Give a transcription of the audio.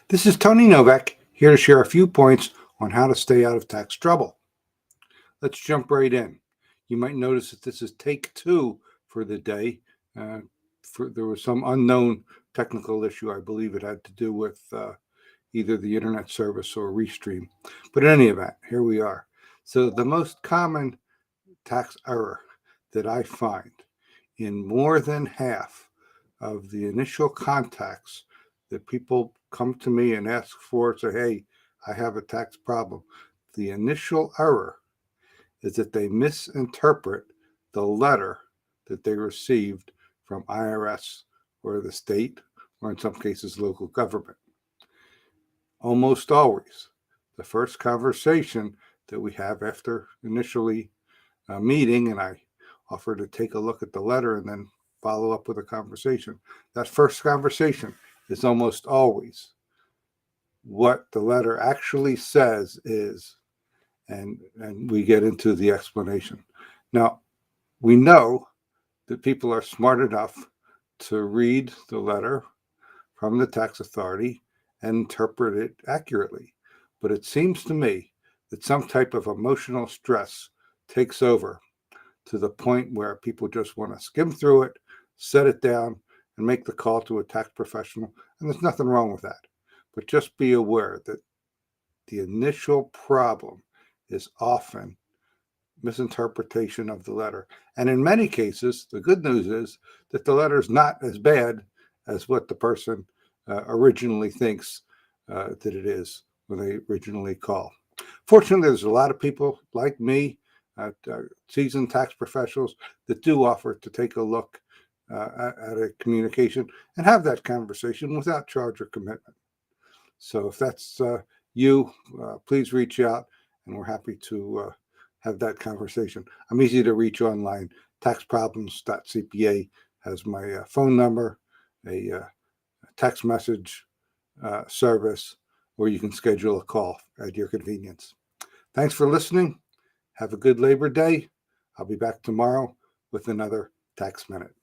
This is Tony Novak, here to share a few points on how to stay out of tax trouble. Let's jump right in. You might notice that this is take two for the day. There was some unknown technical issue. I believe it had to do with either the internet service or Restream. But in any event, here we are. So the most common tax error that I find in more than half of the initial contacts that people come to me and ask for, say, hey, I have a tax problem. The initial error is that they misinterpret the letter that they received from IRS or the state, or in some cases, local government. Almost always, the first conversation that we have after initially meeting, and I offer to take a look at the letter and then follow up with a conversation. That first conversation is almost always what the letter actually says is, and we get into the explanation. Now, we know that people are smart enough to read the letter from the tax authority and interpret it accurately. But it seems to me that some type of emotional stress takes over to the point where people just want to skim through it, set it down, and make the call to a tax professional. And there's nothing wrong with that. But just be aware that the initial problem is often misinterpretation of the letter. And in many cases, the good news is that the letter is not as bad as what the person originally thinks that it is when they originally call. Fortunately, there's a lot of people like me, seasoned tax professionals, that do offer to take a look at a communication and have that conversation without charge or commitment. So if that's you, please reach out, and we're happy to have that conversation. I'm easy to reach online. Taxproblems.cpa has my phone number, a text message service, or you can schedule a call at your convenience. Thanks for listening. Have a good Labor Day. I'll be back tomorrow with another Tax Minute.